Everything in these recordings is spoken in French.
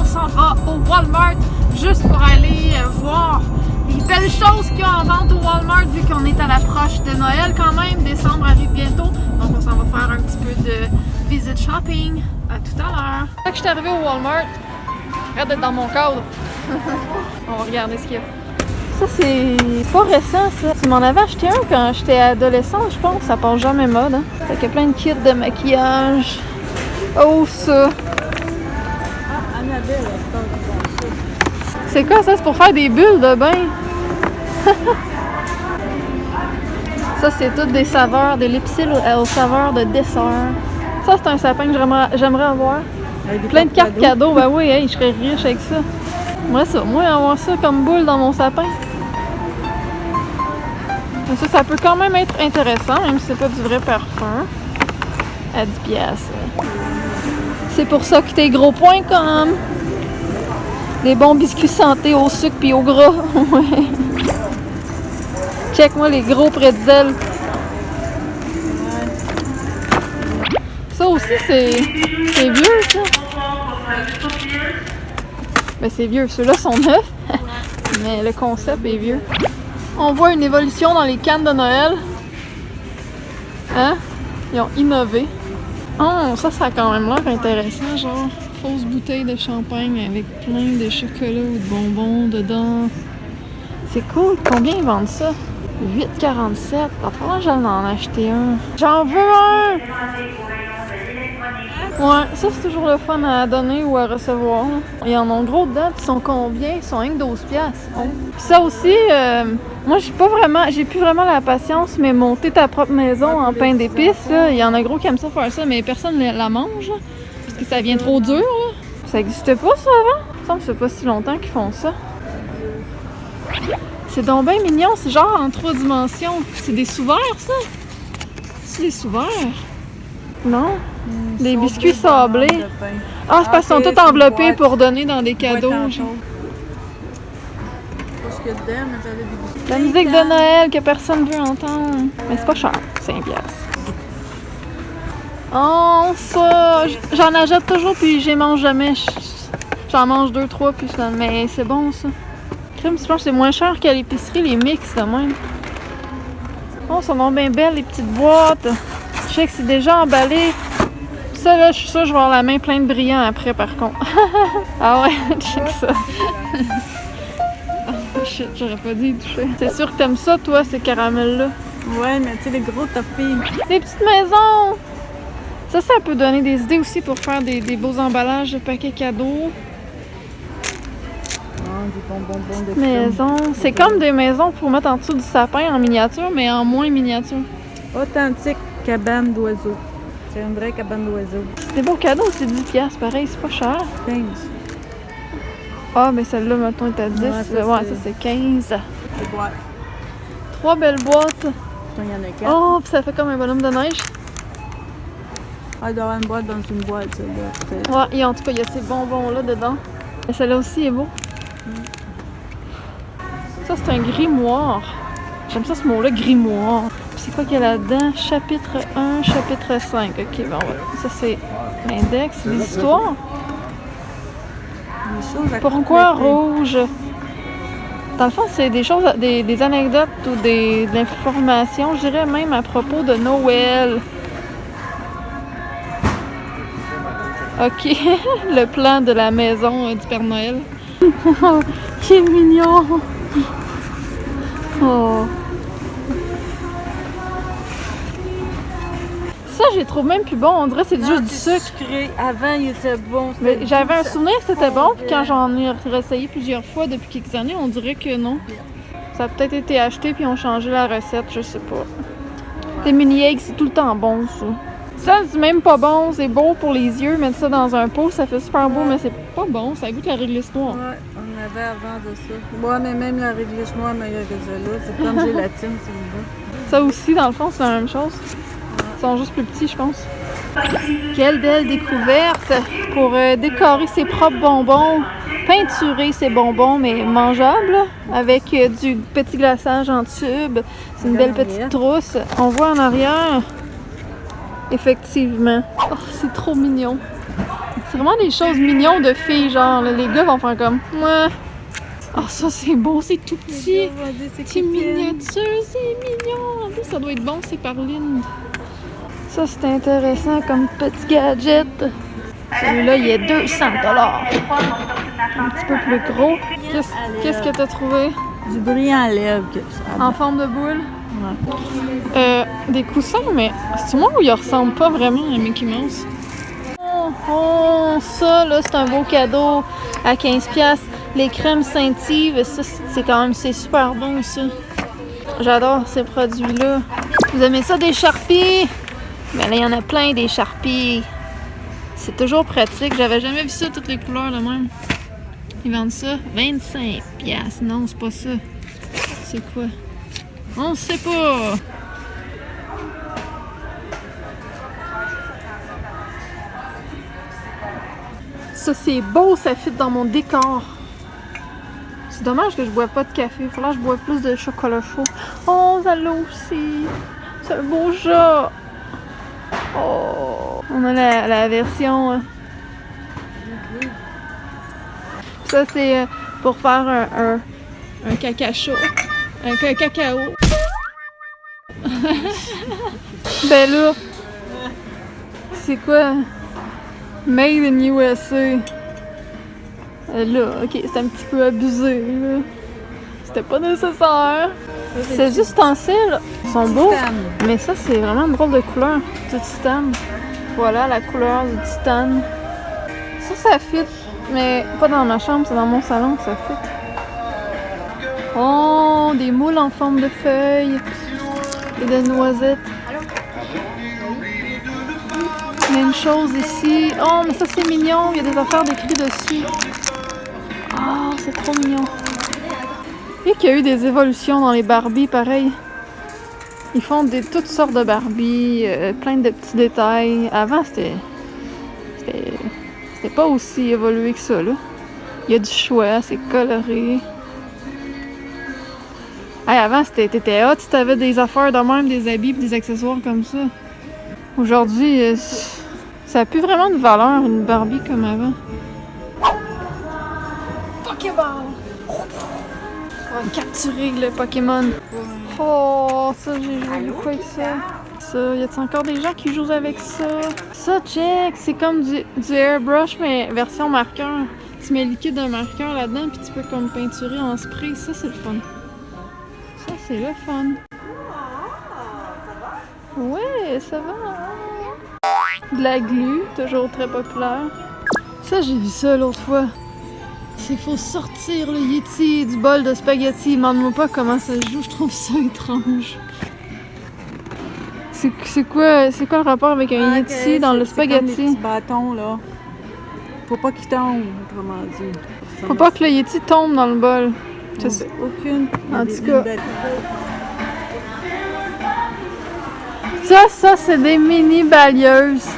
on s'en va au Walmart juste pour aller voir les belles choses qu'il y a en vente au Walmart vu qu'on est à l'approche de Noël quand même. Décembre arrive bientôt, donc on s'en va faire un petit peu de visit shopping. À tout à l'heure. Quand je suis arrivée au Walmart, arrête d'être dans mon cadre. On va regarder ce qu'il y a. Ça, c'est pas récent, ça. Tu m'en avais acheté un quand j'étais adolescente, je pense. Ça passe jamais mode. Hein? Fait qu'il y a plein de kits de maquillage. Oh, ça! Ah, Annabelle, c'est quoi ça? C'est pour faire des bulles de bain? Ça, c'est toutes des saveurs, des lipsils aux saveurs de dessert. Ça, c'est un sapin que j'aimerais avoir. Plein de cartes cadeaux. Ben oui, hey, je serais riche avec ça. Moi, avoir ça comme boule dans mon sapin. Mais ça peut quand même être intéressant, même si c'est pas du vrai parfum. À 10$. C'est pour ça que t'es gros.com. Des bons biscuits santé au sucre puis au gras. Ouais. Check-moi les gros pretzels. Ça aussi, c'est vieux, ça. Ben, c'est vieux. Ceux-là sont neufs. Mais le concept est vieux. On voit une évolution dans les cannes de Noël. Hein? Ils ont innové. Oh, ça a quand même l'air intéressant. Genre, fausse bouteille de champagne avec plein de chocolat ou de bonbons dedans. C'est cool. Combien ils vendent ça? 8,47. Attends, j'en en acheter un. J'en veux un! Ouais, ça c'est toujours le fun à donner ou à recevoir. Ils en ont gros dedans, ils sont combien? Ils sont rien que 12$. Oh. Ça aussi, moi j'ai plus vraiment la patience, mais monter ta propre maison en pain d'épices, il y en a gros qui aiment ça faire ça, mais personne la mange, là, parce que ça devient trop dur. Là. Ça n'existait pas ça avant? Il me semble que c'est pas si longtemps qu'ils font ça. C'est donc bien mignon, c'est genre en 3 dimensions. C'est des sous-verts, ça? C'est des sous-verts? Non? Des biscuits sablés. Ah, c'est parce qu'ils sont tous enveloppés pour donner dans des cadeaux. La musique de Noël que personne veut entendre. Mais c'est pas cher, 5$. Oh, ça! J'en achète toujours puis j'y mange jamais. J'en mange 2-3 puis finalement. Mais c'est bon, ça. Crème, je pense que c'est moins cher qu'à l'épicerie, les mix de même. Oh, ça va bien belles, les petites boîtes. Je sais que c'est déjà emballé. Ça, là, je suis sûre que je vais avoir la main pleine de brillants après, par contre. Ah ouais, check ça. Oh shit, j'aurais pas dû y toucher. C'est sûr que t'aimes ça, toi, ces caramels-là. Ouais, mais tu sais, les gros toppings. Des petites maisons! Ça peut donner des idées aussi pour faire des beaux emballages de paquets cadeaux. Des bonbons de maisons. C'est comme des maisons pour mettre en dessous du sapin en miniature, mais en moins miniature. Authentique cabane d'oiseaux. C'est une vraie cabane d'oiseaux. C'est des beaux cadeaux, c'est 10$, pareil, c'est pas cher. 15. Ah, mais celle-là, mettons, est à 10. Ouais, ça c'est 15. Des boîtes. 3 belles boîtes. Il y en a 4. Oh, puis ça fait comme un bonhomme de neige. Ah, il doit y avoir une boîte dans une boîte, ça. Ouais, et en tout cas, il y a ces bonbons-là dedans. Et celle-là aussi est beau. Ça, c'est un grimoire. J'aime ça, ce mot-là, grimoire. C'est quoi qu'il y a là-dedans? Chapitre 1, chapitre 5. Ok, bon, ouais. Ça, c'est l'index, des histoires. Pourquoi rouge? Dans le fond, c'est des choses, des anecdotes ou de l'information, je dirais même à propos de Noël. Ok, le plan de la maison du Père Noël. Qui est mignon! Oh! Ça, je les trouve même plus bon. On dirait que c'est juste du sucre. Sucré. Avant, il était bon. J'avais un souvenir que c'était bon, puis quand j'en ai réessayé plusieurs fois depuis quelques années, on dirait que non. Ça a peut-être été acheté, puis on changé la recette, je sais pas. Les mini-eggs, c'est tout le temps bon, ça. Ça, c'est même pas bon. C'est beau pour les yeux, mettre ça dans un pot, ça fait super beau, mais c'est pas bon. Ça goûte la réglisse noire. Ouais, on avait avant de ça. Ouais, mais même la réglisse noire meilleure que celle-là. C'est comme gélatine, c'est bon. Ça aussi, dans le fond, c'est la même chose. Ils sont juste plus petits, je pense. Quelle belle découverte pour décorer ses propres bonbons, peinturer ses bonbons, mais mangeables, avec du petit glaçage en tube. C'est une belle petite trousse. On voit en arrière, effectivement. Oh, c'est trop mignon. C'est vraiment des choses mignonnes de filles, genre, là, les gars vont faire comme, ouais. Ah, ça c'est beau, c'est tout petit. C'est miniature, c'est mignon. En plus, ça doit être bon, c'est par ligne. Ça, c'est intéressant comme petit gadget. Celui-là, il est 200 $. Un petit peu plus gros. Qu'est-ce que t'as trouvé? Du brillant à lèvres. En forme de boule? Ouais. Des coussins, mais c'est moi où il ressemble pas vraiment à Mickey Mouse? Oh, ça, là, c'est un beau cadeau à 15$. Les crèmes Saint-Yves, ça, c'est super bon, ça. J'adore ces produits-là. Vous aimez ça, des Sharpies? Ben là, il y en a plein, des Sharpies. C'est toujours pratique. J'avais jamais vu ça, toutes les couleurs, là, même. Ils vendent ça 25$. Non, c'est pas ça. C'est quoi? On sait pas. Ça, c'est beau, ça fit dans mon décor. C'est dommage que je bois pas de café. Il faudrait que je boive plus de chocolat chaud. Oh, ça l'a aussi. C'est un beau chat. Oh. On a la version... Ça, c'est pour faire un caca chaud. Un cacao. Ben là, c'est quoi? Made in USA. Là, ok, c'est un petit peu abusé, là. C'était pas nécessaire. C'est juste ustensiles. Ils sont beaux. Mais ça, c'est vraiment une drôle de couleur. Du titane. Voilà la couleur du titane. Ça fit. Mais pas dans ma chambre, c'est dans mon salon que ça fit. Oh, des moules en forme de feuilles. Et de noisettes. Même chose ici. Oh, mais ça, c'est mignon. Il y a des affaires décrites dessus. Ah, c'est trop mignon. Et qu'il y a eu des évolutions dans les Barbies, pareil. Ils font toutes sortes de Barbies, plein de petits détails. Avant, c'était pas aussi évolué que ça, là. Il y a du choix, c'est coloré. Hey, avant, t'étais hot si t'avais des affaires de même, des habits et des accessoires comme ça. Aujourd'hui, ça n'a plus vraiment de valeur, une Barbie comme avant. Pokéball! On va capturer le Pokémon. Oh, ça, j'ai joué beaucoup avec ça. Ça, y a-t-il encore des gens qui jouent avec ça? Ça, check! C'est comme du airbrush, mais version marqueur. Tu mets liquide d'un marqueur là-dedans, puis tu peux comme peinturer en spray. Ça, c'est le fun. Ça, c'est le fun. Ouais, ça va. De la glu, toujours très populaire. Ça, j'ai vu ça l'autre fois. C'est faut sortir le Yeti du bol de spaghetti. Demande-moi pas comment ça se joue, je trouve ça étrange. C'est quoi le rapport avec un Yeti dans le spaghetti? C'est comme les petits bâtons, là. Faut pas qu'il tombe, autrement dit. Faut pas que le Yeti tombe dans le bol. Aucune. En tout cas. Ça, c'est des mini balayeuses.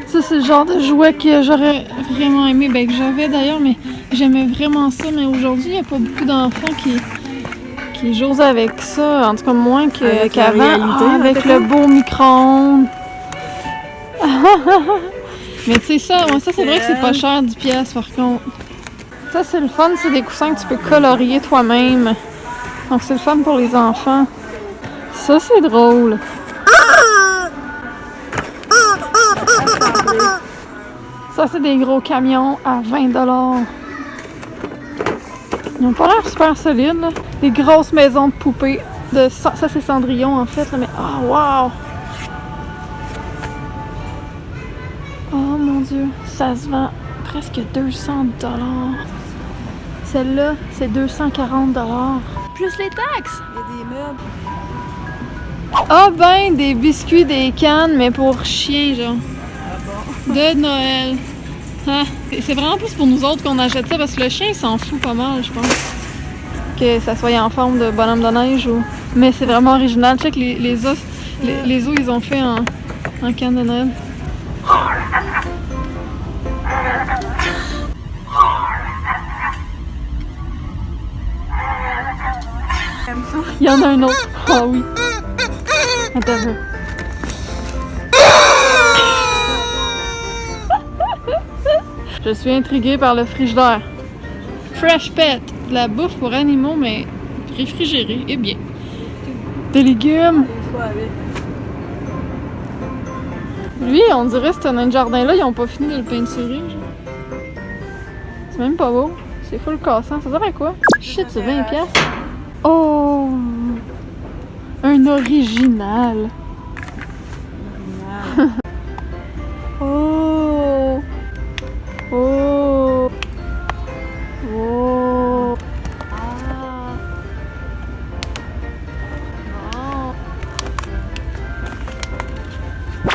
Ça, c'est le genre de jouet que j'aurais vraiment aimé. Ben, que j'avais d'ailleurs, mais j'aimais vraiment ça. Mais aujourd'hui, il n'y a pas beaucoup d'enfants qui jouent avec ça. En tout cas, moins qu'avant. Avec le beau micro-ondes. Mais tu sais, ça c'est vrai que c'est pas cher, 10$ par contre. Ça, c'est le fun. C'est des coussins que tu peux colorier toi-même. Donc, c'est le fun pour les enfants. Ça, c'est drôle. Ça, c'est des gros camions à 20$. Ils n'ont pas l'air super solides, là. Des grosses maisons de poupées. Ça, c'est Cendrillon, en fait. Là, mais oh, wow! Oh, mon Dieu. Ça se vend presque 200$. Celle-là, c'est 240$. Plus les taxes! Il y a des meubles. Ah ben, des biscuits, des cannes, mais pour chiens, genre. De Noël. Ah, c'est vraiment plus pour nous autres qu'on achète ça parce que le chien il s'en fout pas mal, je pense. Que ça soit en forme de bonhomme de neige ou. Mais c'est vraiment original. Check les os ils ont fait en canne de Noël. Il y en a un autre. Ah oui. Attends un peu. Je suis intriguée par le frigidaire. Fresh Pet, de la bouffe pour animaux, mais réfrigérée et bien. Des légumes. Lui, on dirait que ce jardin-là, ils ont pas fini de le peinturer. C'est même pas beau. C'est full cassant. Ça sert à quoi? Shit, c'est 20$. Oh! Un original. Oh! Oh! Oh! Ah! Non!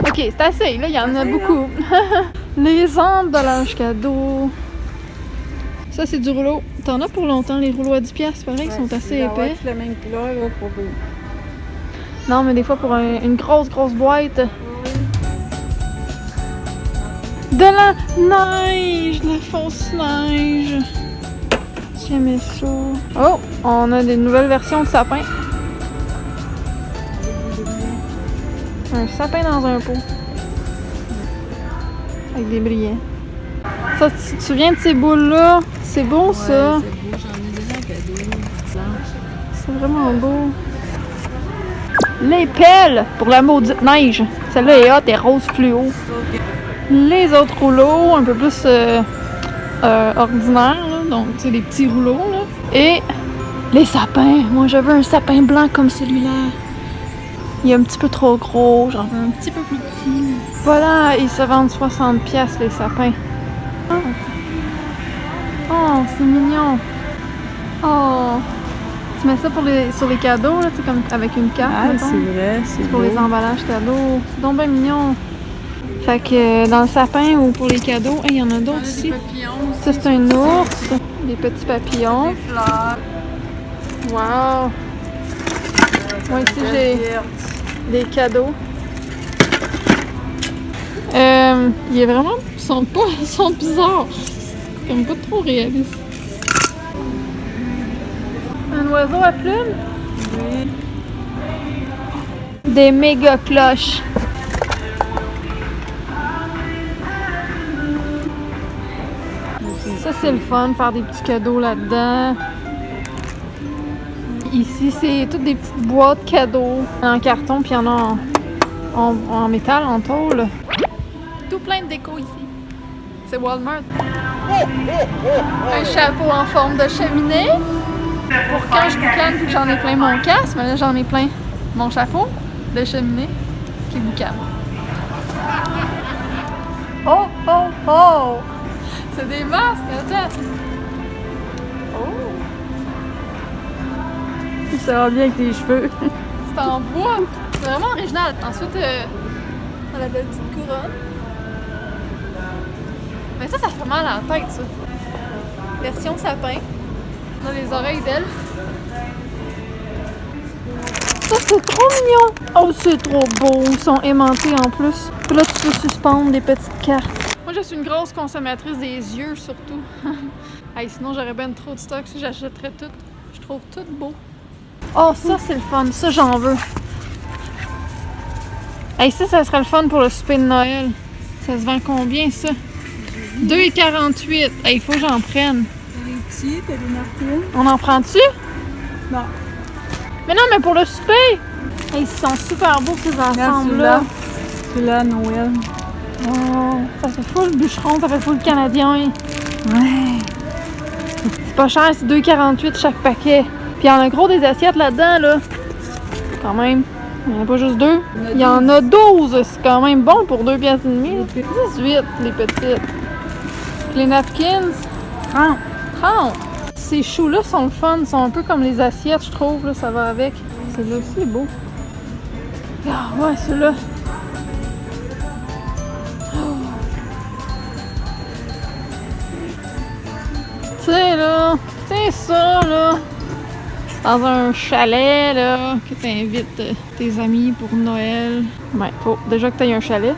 Ok, c'est assez. Là, il y en a beaucoup. Les emballages cadeaux. Ça, c'est du rouleau. T'en as pour longtemps, les rouleaux à 10$, pareil, qui sont assez épais. La même couleur, là, pour eux. Non, mais des fois, pour une grosse boîte. De la neige! De la fausse neige! J'aimais ça. Oh! On a des nouvelles versions de sapin. Un sapin dans un pot. Avec des brillants. Ça, tu te souviens de ces boules-là? C'est beau, ça! Ouais, c'est beau. J'en ai déjà un cadeau. C'est vraiment beau. Les pelles pour la maudite neige. Celle-là est hot et rose fluo. Les autres rouleaux, un peu plus ordinaires, là. Donc, tu sais, des petits rouleaux, là. Et les sapins. Moi, je veux un sapin blanc comme celui-là. Il est un petit peu trop gros, j'en veux un petit peu plus petit. Voilà, ils se vendent 60$ les sapins. Oh, c'est mignon. Oh, tu mets ça sur les cadeaux, là, tu sais, comme avec une carte. Ah, mettons. c'est vrai, c'est Pour beau. les emballages cadeaux. C'est donc bien mignon. Fait que dans le sapin ou pour les cadeaux, il y en a d'autres ici. Ça, c'est un ours. Des petits papillons. Des fleurs. Wow. Moi, ici, j'ai des cadeaux. Il est vraiment... Ils sont bizarres. C'est comme pas trop réaliste. Un oiseau à plumes? Oui. Des méga cloches. Ça, c'est le fun, faire des petits cadeaux là-dedans. Ici, c'est toutes des petites boîtes cadeaux en carton, puis il y en a en métal, en tôle. Tout plein de déco ici. C'est Walmart. Un chapeau en forme de cheminée. Pour quand je boucane puis que j'en ai plein mon casque, mais là, j'en ai plein mon chapeau de cheminée qui boucane. Oh, oh, oh! C'est des masques, attends! Oh! Ça va bien avec tes cheveux. C'est en bois! C'est vraiment original. Ensuite, on a la belle petite couronne. Mais ça fait mal à la tête, ça. Version sapin. On a les oreilles d'elfe. Ça, c'est trop mignon! Oh, c'est trop beau! Ils sont aimantés en plus. Puis là, tu peux suspendre des petites cartes. Moi, je suis une grosse consommatrice des yeux, surtout. Hey, sinon, j'aurais bien trop de stock si j'achèterais tout. Je trouve tout beau. Oh, ça, c'est le fun. Ça, j'en veux. Hey, ça serait le fun pour le souper de Noël. Ça se vend combien, ça? 2,48. Hey, il faut que j'en prenne. T'as des napkins? On en prend-tu? Non. Mais non, mais pour le souper! Hey, ils sont super beaux, ces ensembles-là. Celui-là, Noël. Oh, ça fait full bûcheron, ça fait full canadien. Ouais. C'est pas cher, c'est 2,48 chaque paquet. Puis il y en a gros des assiettes là-dedans, là. Quand même. Il n'y en a pas juste 2. Il y en a 12. C'est quand même bon pour 2,5$. 18, les petites. Puis les napkins, 30. 30. Ces choux-là sont le fun. Ils sont un peu comme les assiettes, je trouve. Là, ça va avec. Celui-là aussi est beau. Ah ouais, celui-là. Tu sais, là, c'est ça, là, dans un chalet, là, que t'invites tes amis pour Noël. Ben, faut déjà que t'aies un chalet.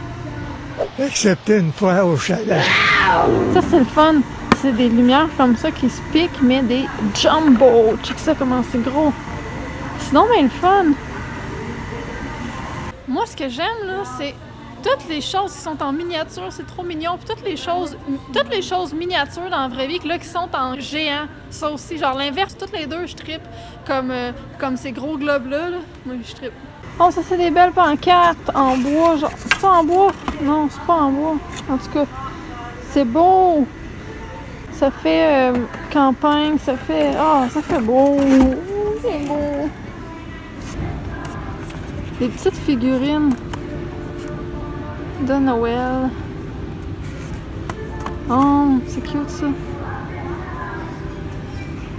Excepté une fois au chalet. Ça, c'est le fun. C'est des lumières comme ça qui se piquent, mais des jumbo. Check ça, comment c'est gros. Sinon, ben, le fun. Moi, ce que j'aime, là, c'est toutes les choses qui sont en miniature, c'est trop mignon. Puis toutes les choses miniatures dans la vraie vie, là, qui sont en géant, ça aussi. Genre l'inverse, toutes les deux, je trippe. Comme ces gros globes-là, là. Moi, je trippe. Oh, ça, c'est des belles pancartes en bois. Genre, c'est pas en bois? Non, c'est pas en bois. En tout cas, c'est beau. Ça fait campagne, ça fait... Ah, ça fait beau. C'est beau. Des petites figurines de Noël. Oh, c'est cute ça.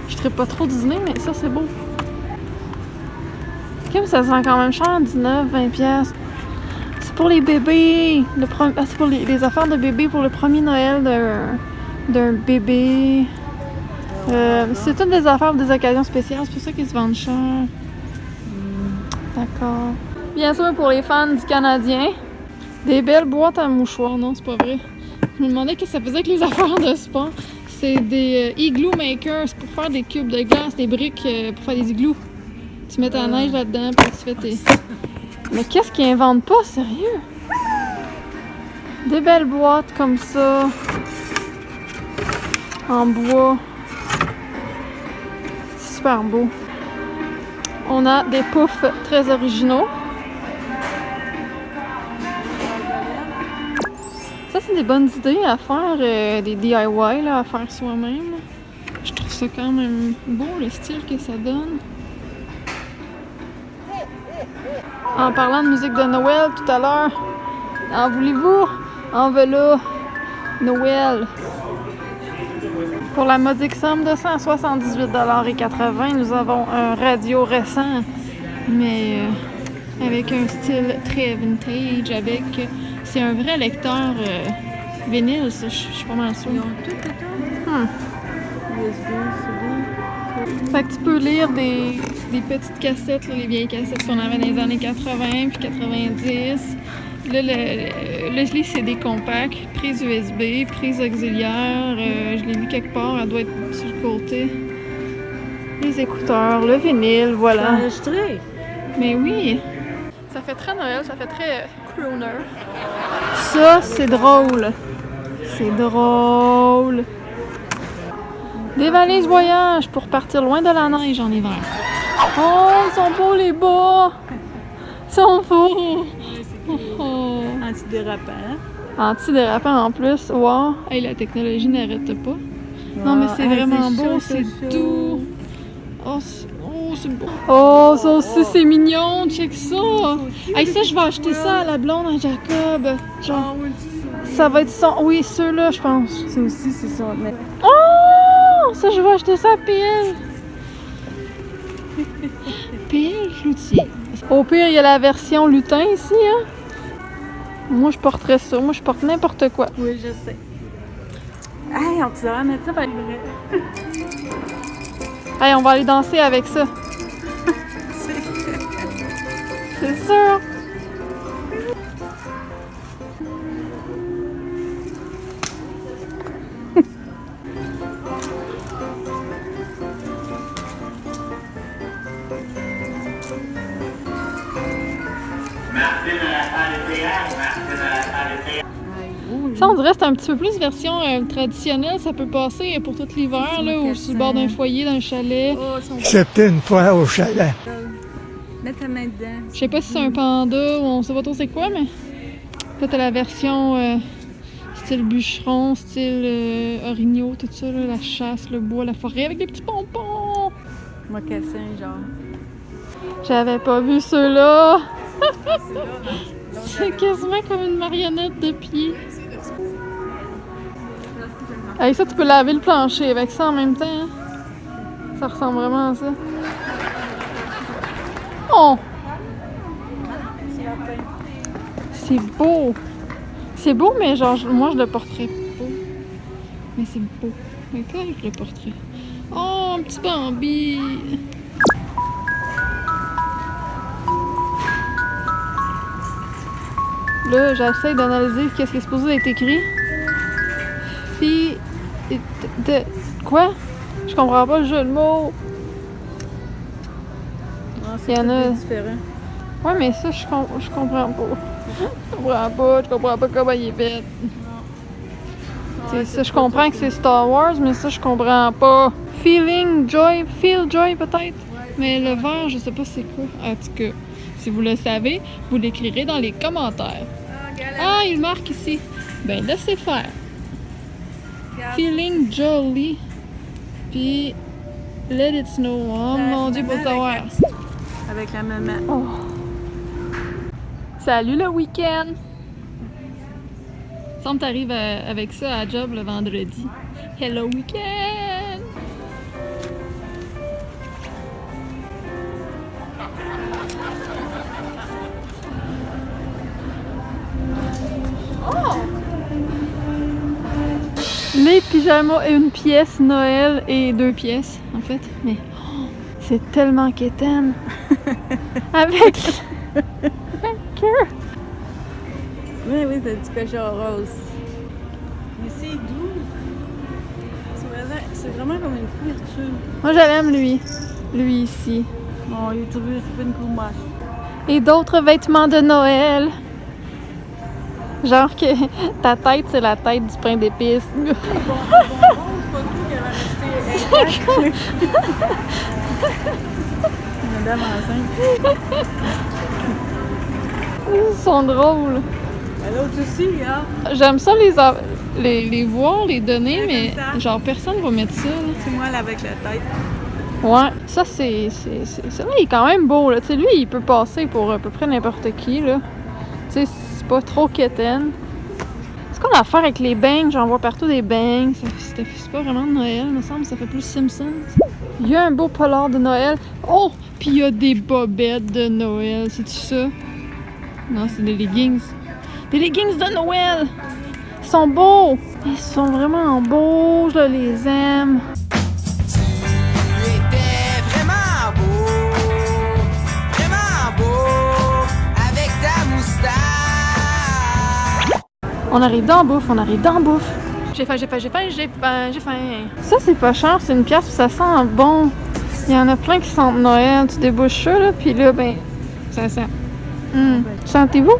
Je trippe pas trop Disney, mais ça c'est beau. Comme ça se vend quand même cher, 19, 20 pièces. C'est pour les bébés. C'est pour les affaires de bébé pour le premier Noël d'un bébé. C'est toutes des affaires pour des occasions spéciales, c'est pour ça qu'ils se vendent cher. D'accord. Bien sûr, pour les fans du Canadien, des belles boîtes à mouchoirs. Non, c'est pas vrai. Je me demandais qu'est-ce que ça faisait avec les affaires de sport. C'est des igloo makers pour faire des cubes de glace, des briques pour faire des igloos. Tu mets ta neige là-dedans, puis tu fais tes... Mais qu'est-ce qu'ils inventent pas, sérieux? Des belles boîtes comme ça, en bois. Super beau. On a des poufs très originaux. Ça, c'est des bonnes idées à faire, des DIY là, à faire soi-même. Je trouve ça quand même beau, le style que ça donne. En parlant de musique de Noël tout à l'heure, en voulez-vous? En voilà, Noël. Pour la modique somme de 178,80 $, nous avons un radio récent, mais avec un style très vintage, c'est un vrai lecteur vinyle, ça, je suis pas mal sûre. Ils ont tout USB, CD. Fait que tu peux lire des petites cassettes, là, les vieilles cassettes qu'on avait dans les années 80 puis 90. Là, je lis CD compact, prise USB, prise auxiliaire. Je l'ai vu quelque part, elle doit être sur le côté. Les écouteurs, le vinyle, voilà. Enregistré. Mais oui! Ça fait très Noël, ça fait très crooner. Ça, c'est drôle. C'est drôle. Des valises voyage pour partir loin de la neige en hiver. Oh, ils sont beaux les bas! Ils sont beaux! Oh. Antidérapant. Antidérapant en plus. Wow! Hey, la technologie n'arrête pas. Non, mais c'est vraiment beau, c'est doux. Oh, c'est beau. Oh, ça aussi, c'est mignon. Check ça. Hey, ça, je vais acheter ça à la blonde à Jacob. Genre, ça va être son... Oui, ceux-là, je pense. Ça aussi, c'est ça. Mais... Oh! Ça, je vais acheter ça à PL. PL Cloutier. Au pire, il y a la version lutin ici, hein? Moi, je porterais ça. Moi, je porte n'importe quoi. Oui, je sais. Hey, on devrait mettre ça pour être vrai. Hey, on va aller danser avec ça. C'est sûr. Ça, on dirait que c'est un petit peu plus version traditionnelle. Ça peut passer pour tout l'hiver, là, ou sur le bord d'un foyer, d'un chalet. Excepté une fois au chalet. Mets ta main dedans. Je sais pas si c'est un panda ou on sait pas trop c'est quoi, mais là, t'as la version style bûcheron, style orignaux, tout ça, là, la chasse, le bois, la forêt, avec des petits pompons. Mocassin, genre. J'avais pas vu ceux-là. C'est quasiment comme une marionnette de pied. Avec ça, tu peux laver le plancher avec ça en même temps. Hein? Ça ressemble vraiment à ça. Oh! C'est beau! C'est beau, mais genre, moi, je le porterais pas. Mais c'est beau. Mais quoi avec le portrait? Oh, un petit Bambi! Là, j'essaie d'analyser qu'est-ce qui est supposé être écrit. Fille de... Quoi? Je comprends pas le jeu de mots. Non, c'est Il y en a... différent. Ouais, mais ça, je comprends pas. Je comprends pas comment il est fait. C'est ça, je comprends que c'est Star Wars, mais ça, je comprends pas. Feel joy peut-être. Mais le vert, je sais pas c'est quoi. En tout cas, si vous le savez, vous l'écrirez dans les commentaires. Ah, il marque ici. Ben, laissez faire. Feeling jolly. Puis, let it snow. Oh mon Dieu, pour savoir. Avec la maman. Oh. Salut le week-end! Semble t'arrives avec ça à job le vendredi. Hello week-end! Oh! Les pyjamas, une pièce Noël et 2 pièces en fait. Mais oh, c'est tellement quétaine! Avec Oui, oui, c'est du cochon rose. Mais c'est doux. C'est vraiment comme une couverture. moi, je l'aime, lui. Lui ici. Oh, il est trouvé une coumasse. Et d'autres vêtements de Noël. Genre que ta tête, c'est la tête du pain d'épices. C'est pas tout qu'elle va rester. Madame enceinte. Ils sont drôles. L'autre aussi, hein? J'aime ça les voir, les donner, mais genre personne va mettre ça. Là. C'est moi là avec la tête. Ouais, ça celui-là il est quand même beau là. Tu sais, lui il peut passer pour à peu près n'importe qui là. Tu sais, c'est pas trop quétaine. C'est qu'on a à faire avec les bangs, j'en vois partout des bangs. C'est pas vraiment de Noël, me semble, ça fait plus Simpsons. Il y a un beau polar de Noël. Oh, puis il y a des bobettes de Noël, c'est-tu ça? Non, c'est des leggings. Des leggings de Noël! Ils sont beaux! Ils sont vraiment beaux, je les aime. Tu étais vraiment beau, avec ta moustache. On arrive dans la bouffe. J'ai faim. Ça, c'est pas cher, c'est une pièce, ça sent bon. Il y en a plein qui sentent Noël. Tu débouches ça, là, puis là, ben, ça sent. Sentez-vous?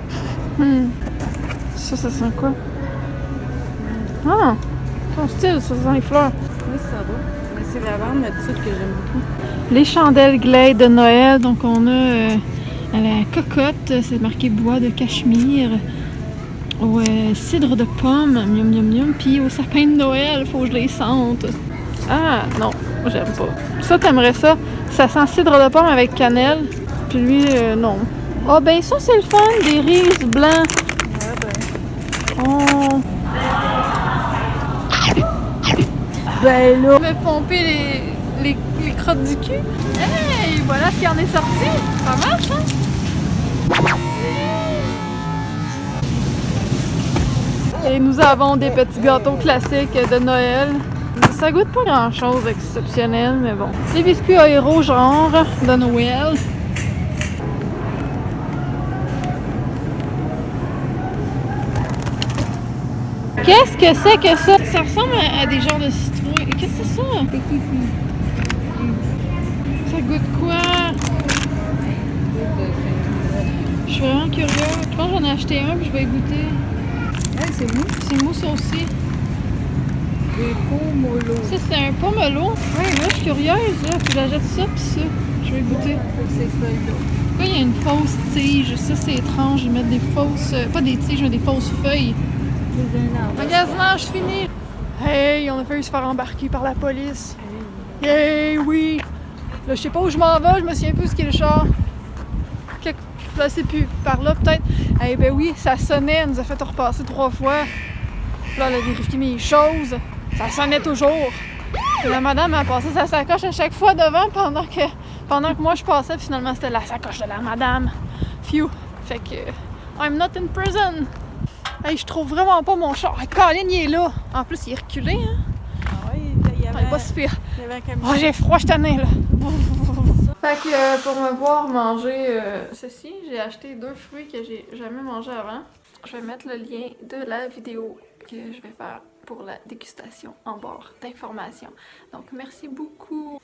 Ça sent quoi? Ah! Ton style, ça sent les fleurs. Oui, ça va. Mais c'est la vente là-dessus que j'aime beaucoup. Les chandelles Glade de Noël. Donc, on a à la cocotte, c'est marqué bois de cachemire. Au cidre de pomme, miam miam miam. Puis au sapin de Noël, faut que je les sente. Ah, non, j'aime pas. Ça, t'aimerais ça? Ça sent cidre de pomme avec cannelle. Puis lui, non. Ah, ben ça, c'est le fun, des riz blancs. Ouais, ben. Oh! Ben là. Me pomper les crottes du cul. Hey! Voilà ce qui en est sorti. Ça marche, hein? Et nous avons des petits gâteaux classiques de Noël. Ça goûte pas grand chose exceptionnel, mais bon. Des biscuits aéro genre de Noël. Qu'est-ce que c'est que ça? Ça ressemble à des genres de citrouilles. Qu'est-ce que c'est ça? Ça goûte quoi? Je suis vraiment curieuse. Je pense que j'en ai acheté un puis je vais y goûter. Hey, c'est mou. C'est mousse aussi. Des pomelos. Ça, c'est un pomelo. Ouais, là, je suis curieuse, là. Puis j'achète ça puis ça. Je vais y goûter. C'est feuilles-là. Pourquoi il y a une fausse tige? Ça, c'est étrange. Ils mettent des fausses... pas des tiges, mais des fausses feuilles. C'est un arbre. Magasinage fini! Hey, on a failli se faire embarquer par la police. Hey, oui! Là, je sais pas où je m'en vais, je me souviens plus ce qu'est le char. Là, c'est plus par là, peut-être. Eh ben oui, ça sonnait, elle nous a fait repasser 3 fois. Là, elle a vérifié mes choses. Ça sonnait toujours. Et la madame a passé sa sacoche à chaque fois devant pendant que moi je passais. Finalement, c'était la sacoche de la madame. Phew! Fait que... I'm not in prison! Hey, je trouve vraiment pas mon char. Colin, il est là. En plus, il est reculé, hein? Ah oui, il y avait. Il est pas si pire. Il y avait un camion. Oh, j'ai froid, je t'en ai, là. Fait que pour me voir manger ceci, j'ai acheté 2 fruits que j'ai jamais mangé avant. Je vais mettre le lien de la vidéo que je vais faire pour la dégustation en barre d'informations. Donc, merci beaucoup.